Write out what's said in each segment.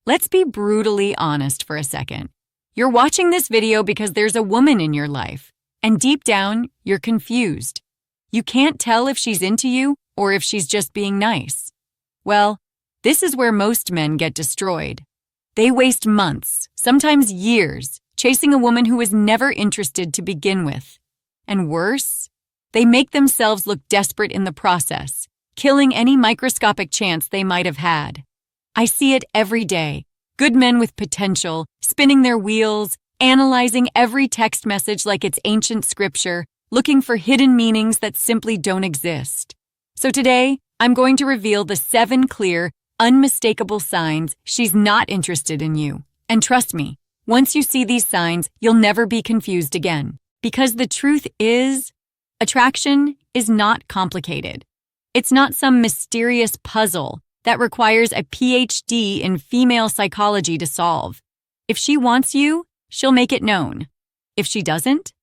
Let's be brutally honest for a second. You're watching this video because there's a woman in your life, and deep down, you're confused. You can't tell if she's into you or if she's just being nice. Well, this is where most men get destroyed. They waste months, sometimes years, chasing a woman who was never interested to begin with. And worse, they make themselves look desperate in the process, killing any microscopic chance they might have had. I see it every day. Good men with potential, spinning their wheels, analyzing every text message like it's ancient scripture, looking for hidden meanings that simply don't exist. So today, I'm going to reveal the 7 clear, unmistakable signs she's not interested in you. And trust me, once you see these signs, you'll never be confused again. Because the truth is, attraction is not complicated. It's not some mysterious puzzle that requires a PhD in female psychology to solve. If she wants you, she'll make it known. If she doesn't,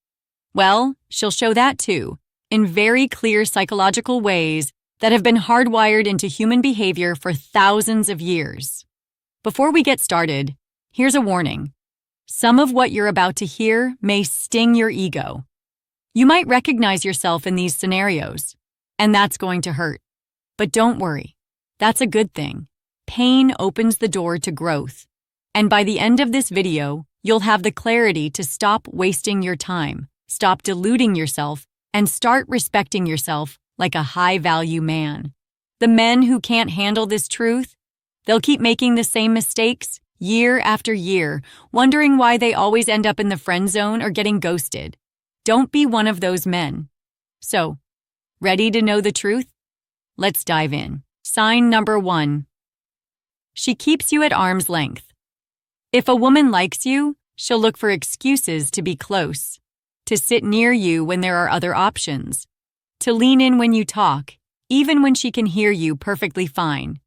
well, she'll show that too, in very clear psychological ways that have been hardwired into human behavior for thousands of years. Before we get started, here's a warning. Some of what you're about to hear may sting your ego. You might recognize yourself in these scenarios, and that's going to hurt. But don't worry. That's a good thing. Pain opens the door to growth. And by the end of this video, you'll have the clarity to stop wasting your time, stop deluding yourself, and start respecting yourself like a high-value man. The men who can't handle this truth, they'll keep making the same mistakes year after year, wondering why they always end up in the friend zone or getting ghosted. Don't be one of those men. So, ready to know the truth? Let's dive in. Sign number 1. She keeps you at arm's length. If a woman likes you, she'll look for excuses to be close, to sit near you when there are other options, to lean in when you talk, even when she can hear you perfectly fine.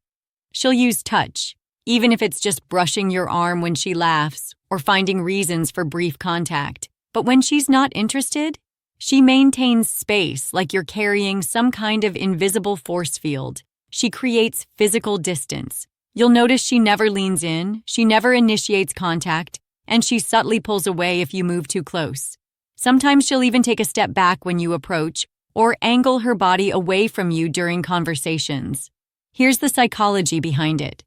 She'll use touch, even if it's just brushing your arm when she laughs or finding reasons for brief contact. But when she's not interested, she maintains space like you're carrying some kind of invisible force field. She creates physical distance. You'll notice she never leans in, she never initiates contact, and she subtly pulls away if you move too close. Sometimes she'll even take a step back when you approach or angle her body away from you during conversations. Here's the psychology behind it.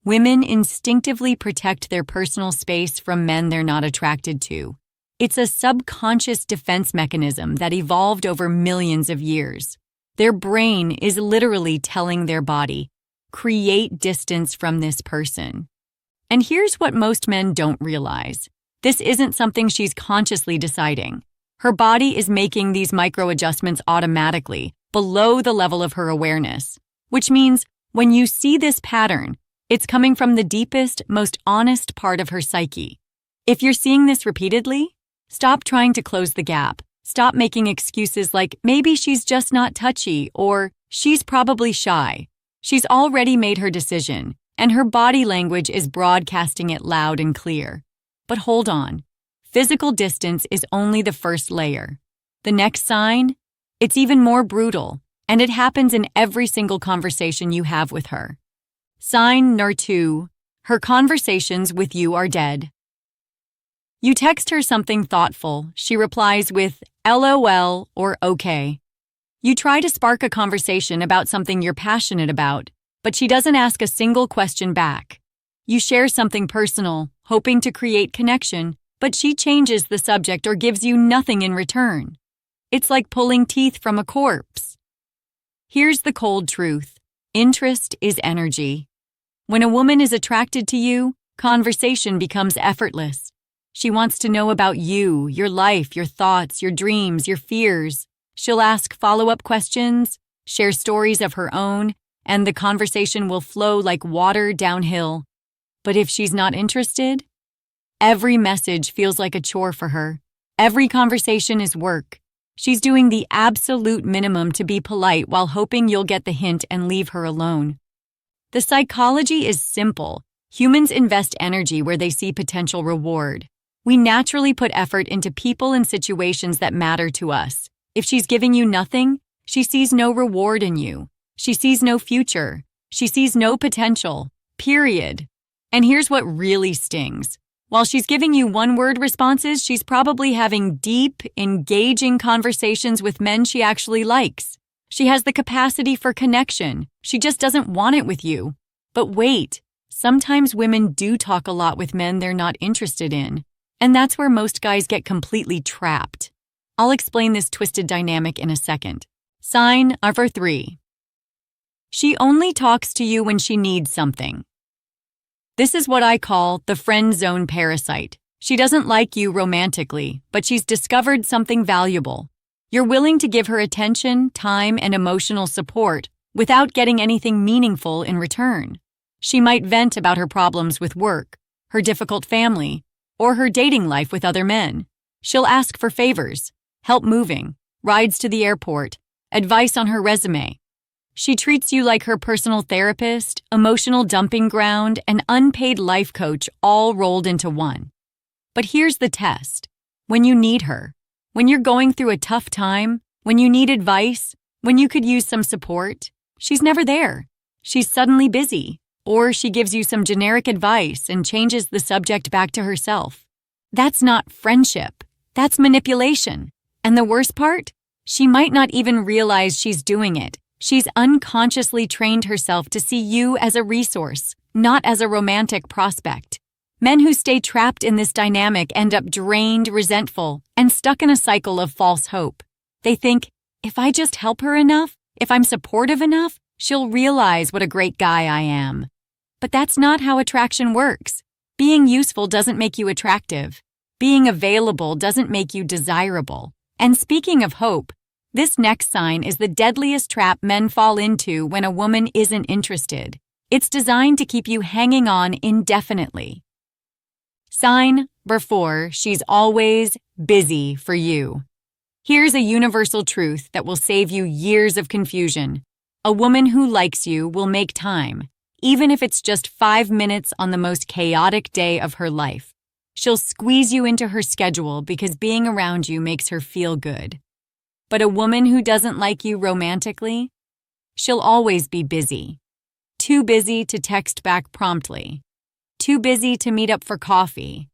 Women instinctively protect their personal space from men they're not attracted to. It's a subconscious defense mechanism that evolved over millions of years. Their brain is literally telling their body, create distance from this person. And here's what most men don't realize. This isn't something she's consciously deciding. Her body is making these micro-adjustments automatically, below the level of her awareness. Which means, when you see this pattern, it's coming from the deepest, most honest part of her psyche. If you're seeing this repeatedly, stop trying to close the gap. Stop making excuses like, maybe she's just not touchy, or she's probably shy. She's already made her decision, and her body language is broadcasting it loud and clear. But hold on. Physical distance is only the first layer. The next sign? It's even more brutal, and it happens in every single conversation you have with her. Sign number 2. Her conversations with you are dead. You text her something thoughtful. She replies with LOL or OK. You try to spark a conversation about something you're passionate about, but she doesn't ask a single question back. You share something personal, hoping to create connection, but she changes the subject or gives you nothing in return. It's like pulling teeth from a corpse. Here's the cold truth. Interest is energy. When a woman is attracted to you, conversation becomes effortless. She wants to know about you, your life, your thoughts, your dreams, your fears. She'll ask follow-up questions, share stories of her own, and the conversation will flow like water downhill. But if she's not interested, every message feels like a chore for her. Every conversation is work. She's doing the absolute minimum to be polite while hoping you'll get the hint and leave her alone. The psychology is simple. Humans invest energy where they see potential reward. We naturally put effort into people and situations that matter to us. If she's giving you nothing, she sees no reward in you. She sees no future. She sees no potential. Period. And here's what really stings. While she's giving you one-word responses, she's probably having deep, engaging conversations with men she actually likes. She has the capacity for connection. She just doesn't want it with you. But wait, sometimes women do talk a lot with men they're not interested in. And that's where most guys get completely trapped. I'll explain this twisted dynamic in a second. Sign number 3. She only talks to you when she needs something. This is what I call the friend zone parasite. She doesn't like you romantically, but she's discovered something valuable. You're willing to give her attention, time, and emotional support without getting anything meaningful in return. She might vent about her problems with work, her difficult family, or her dating life with other men. She'll ask for favors, help moving, rides to the airport, advice on her resume. She treats you like her personal therapist, emotional dumping ground, and unpaid life coach all rolled into one. But here's the test. When you need her, when you're going through a tough time, when you need advice, when you could use some support, she's never there. She's suddenly busy, or she gives you some generic advice and changes the subject back to herself. That's not friendship. That's manipulation. And the worst part? She might not even realize she's doing it. She's unconsciously trained herself to see you as a resource, not as a romantic prospect. Men who stay trapped in this dynamic end up drained, resentful, and stuck in a cycle of false hope. They think, if I just help her enough, if I'm supportive enough, she'll realize what a great guy I am. But that's not how attraction works. Being useful doesn't make you attractive. Being available doesn't make you desirable. And speaking of hope, this next sign is the deadliest trap men fall into when a woman isn't interested. It's designed to keep you hanging on indefinitely. Sign number 4, she's always busy for you. Here's a universal truth that will save you years of confusion. A woman who likes you will make time, even if it's just 5 minutes on the most chaotic day of her life. She'll squeeze you into her schedule because being around you makes her feel good. But a woman who doesn't like you romantically, she'll always be busy. Too busy to text back promptly. Too busy to meet up for coffee.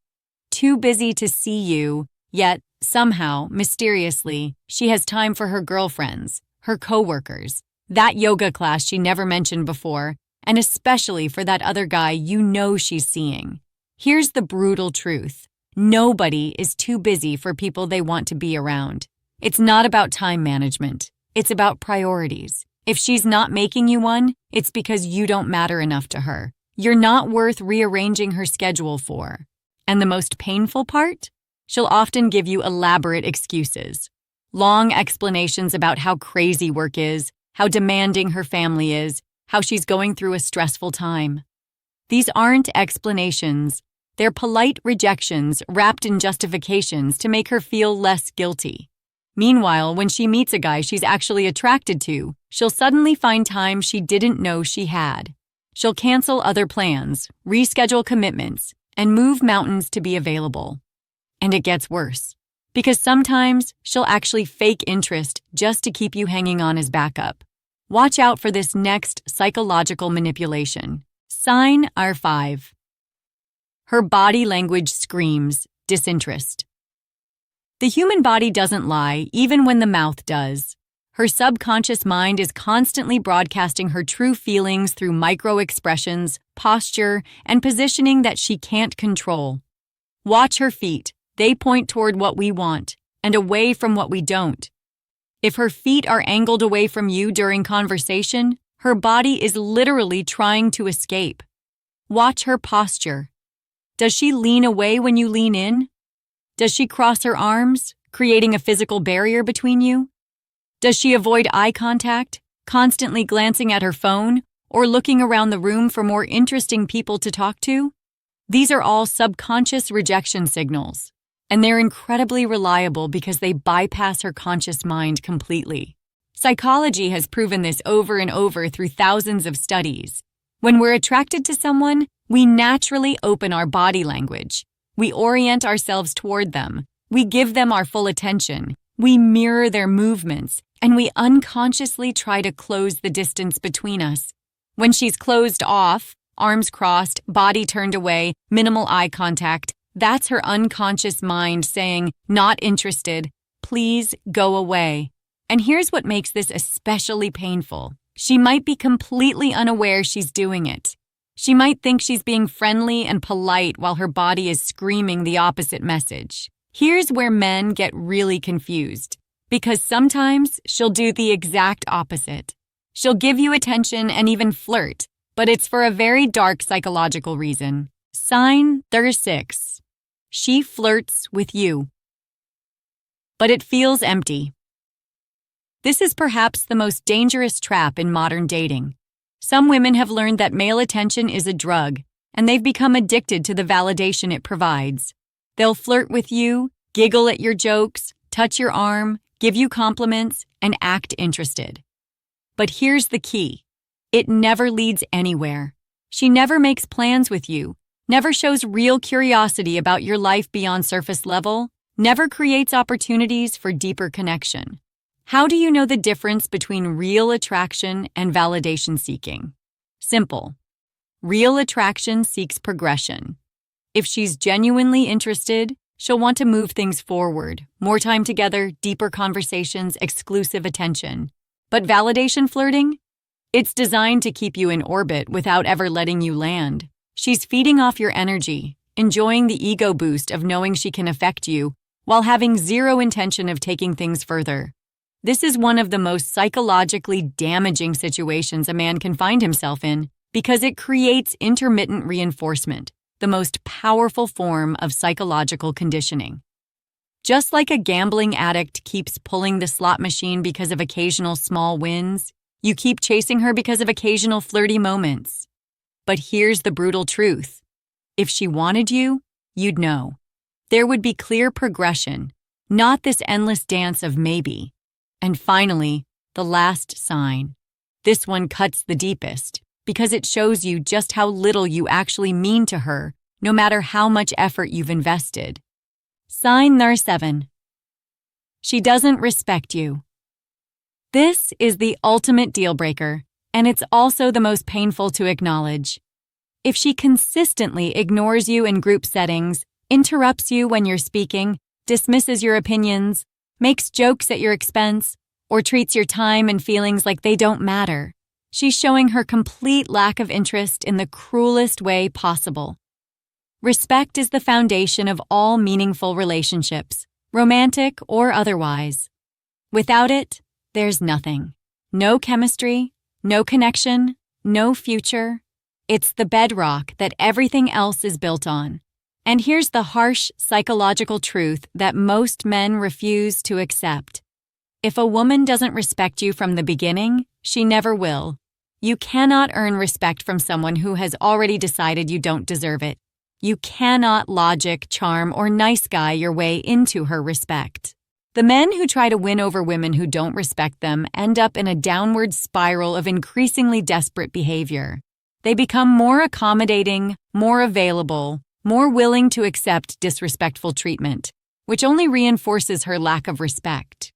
Too busy to see you, yet, somehow, mysteriously, she has time for her girlfriends, her coworkers, that yoga class she never mentioned before, and especially for that other guy you know she's seeing. Here's the brutal truth. Nobody is too busy for people they want to be around. It's not about time management. It's about priorities. If she's not making you one, it's because you don't matter enough to her. You're not worth rearranging her schedule for. And the most painful part? She'll often give you elaborate excuses. Long explanations about how crazy work is, how demanding her family is, how she's going through a stressful time. These aren't explanations. They're polite rejections wrapped in justifications to make her feel less guilty. Meanwhile, when she meets a guy she's actually attracted to, she'll suddenly find time she didn't know she had. She'll cancel other plans, reschedule commitments, and move mountains to be available. And it gets worse, because sometimes she'll actually fake interest just to keep you hanging on as backup. Watch out for this next psychological manipulation. Sign number 5. Her body language screams disinterest. The human body doesn't lie, even when the mouth does. Her subconscious mind is constantly broadcasting her true feelings through micro-expressions, posture, and positioning that she can't control. Watch her feet. They point toward what we want, and away from what we don't. If her feet are angled away from you during conversation, her body is literally trying to escape. Watch her posture. Does she lean away when you lean in? Does she cross her arms, creating a physical barrier between you? Does she avoid eye contact, constantly glancing at her phone, or looking around the room for more interesting people to talk to? These are all subconscious rejection signals, and they're incredibly reliable because they bypass her conscious mind completely. Psychology has proven this over and over through thousands of studies. When we're attracted to someone, we naturally open our body language. We orient ourselves toward them. We give them our full attention. We mirror their movements, and we unconsciously try to close the distance between us. When she's closed off, arms crossed, body turned away, minimal eye contact. That's her unconscious mind saying, "Not interested. Please go away." And here's what makes this especially painful. She might be completely unaware she's doing it. She might think she's being friendly and polite while her body is screaming the opposite message. Here's where men get really confused, because sometimes she'll do the exact opposite. She'll give you attention and even flirt, but it's for a very dark psychological reason. Sign 36. She flirts with you, but it feels empty. This is perhaps the most dangerous trap in modern dating. Some women have learned that male attention is a drug, and they've become addicted to the validation it provides. They'll flirt with you, giggle at your jokes, touch your arm, give you compliments, and act interested. But here's the key. It never leads anywhere. She never makes plans with you, never shows real curiosity about your life beyond surface level, never creates opportunities for deeper connection. How do you know the difference between real attraction and validation seeking? Simple. Real attraction seeks progression. If she's genuinely interested, she'll want to move things forward, more time together, deeper conversations, exclusive attention. But validation flirting? It's designed to keep you in orbit without ever letting you land. She's feeding off your energy, enjoying the ego boost of knowing she can affect you, while having zero intention of taking things further. This is one of the most psychologically damaging situations a man can find himself in because it creates intermittent reinforcement, the most powerful form of psychological conditioning. Just like a gambling addict keeps pulling the slot machine because of occasional small wins, you keep chasing her because of occasional flirty moments. But here's the brutal truth. If she wanted you, you'd know. There would be clear progression, not this endless dance of maybe. And finally, the last sign. This one cuts the deepest because it shows you just how little you actually mean to her, no matter how much effort you've invested. Sign number 7. She doesn't respect you. This is the ultimate deal breaker, and it's also the most painful to acknowledge. If she consistently ignores you in group settings, interrupts you when you're speaking, dismisses your opinions, makes jokes at your expense, or treats your time and feelings like they don't matter, she's showing her complete lack of interest in the cruelest way possible. Respect is the foundation of all meaningful relationships, romantic or otherwise. Without it, there's nothing. No chemistry, no connection, no future. It's the bedrock that everything else is built on. And here's the harsh psychological truth that most men refuse to accept. If a woman doesn't respect you from the beginning, she never will. You cannot earn respect from someone who has already decided you don't deserve it. You cannot logic, charm, or nice guy your way into her respect. The men who try to win over women who don't respect them end up in a downward spiral of increasingly desperate behavior. They become more accommodating, more available, more willing to accept disrespectful treatment, which only reinforces her lack of respect.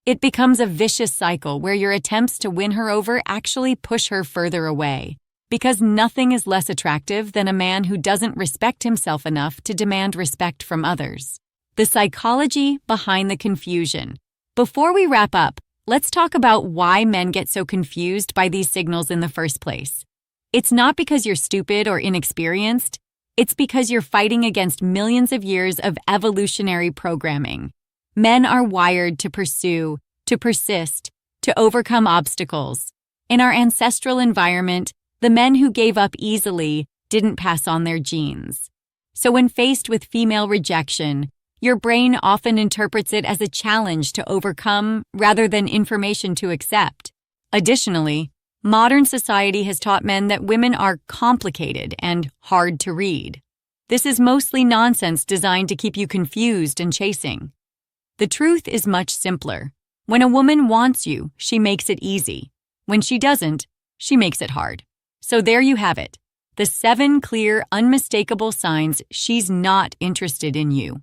It becomes a vicious cycle where your attempts to win her over actually push her further away, because nothing is less attractive than a man who doesn't respect himself enough to demand respect from others. The psychology behind the confusion. Before we wrap up, let's talk about why men get so confused by these signals in the first place. It's not because you're stupid or inexperienced. It's because you're fighting against millions of years of evolutionary programming. Men are wired to pursue, to persist, to overcome obstacles. In our ancestral environment, the men who gave up easily didn't pass on their genes. So when faced with female rejection, your brain often interprets it as a challenge to overcome rather than information to accept. Additionally, modern society has taught men that women are complicated and hard to read. This is mostly nonsense designed to keep you confused and chasing. The truth is much simpler. When a woman wants you, she makes it easy. When she doesn't, she makes it hard. So there you have it. The 7 clear, unmistakable signs she's not interested in you.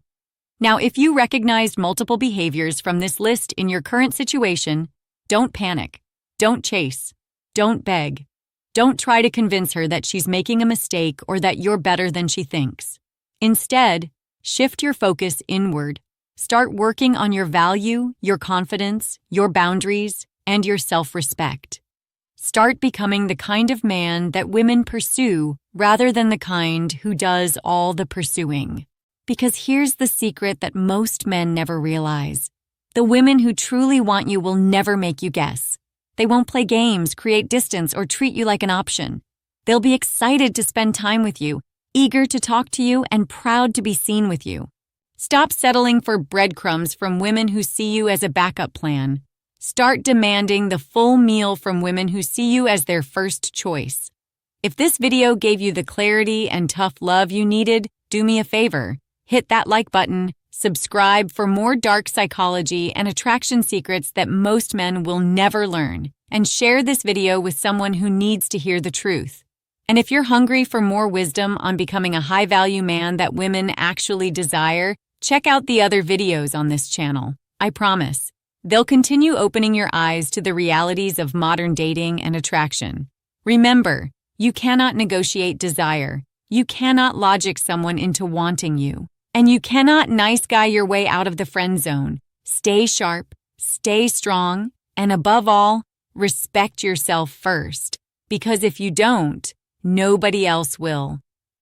Now, if you recognized multiple behaviors from this list in your current situation, don't panic. Don't chase. Don't beg. Don't try to convince her that she's making a mistake or that you're better than she thinks. Instead, shift your focus inward. Start working on your value, your confidence, your boundaries, and your self-respect. Start becoming the kind of man that women pursue rather than the kind who does all the pursuing. Because here's the secret that most men never realize. The women who truly want you will never make you guess. They won't play games, create distance, or treat you like an option. They'll be excited to spend time with you, eager to talk to you, and proud to be seen with you. Stop settling for breadcrumbs from women who see you as a backup plan. Start demanding the full meal from women who see you as their first choice. If this video gave you the clarity and tough love you needed, do me a favor. Hit that like button, subscribe for more dark psychology and attraction secrets that most men will never learn, and share this video with someone who needs to hear the truth. And if you're hungry for more wisdom on becoming a high-value man that women actually desire, check out the other videos on this channel. I promise. They'll continue opening your eyes to the realities of modern dating and attraction. Remember, you cannot negotiate desire. You cannot logic someone into wanting you. And you cannot nice guy your way out of the friend zone. Stay sharp, stay strong, and above all, respect yourself first. Because if you don't, nobody else will.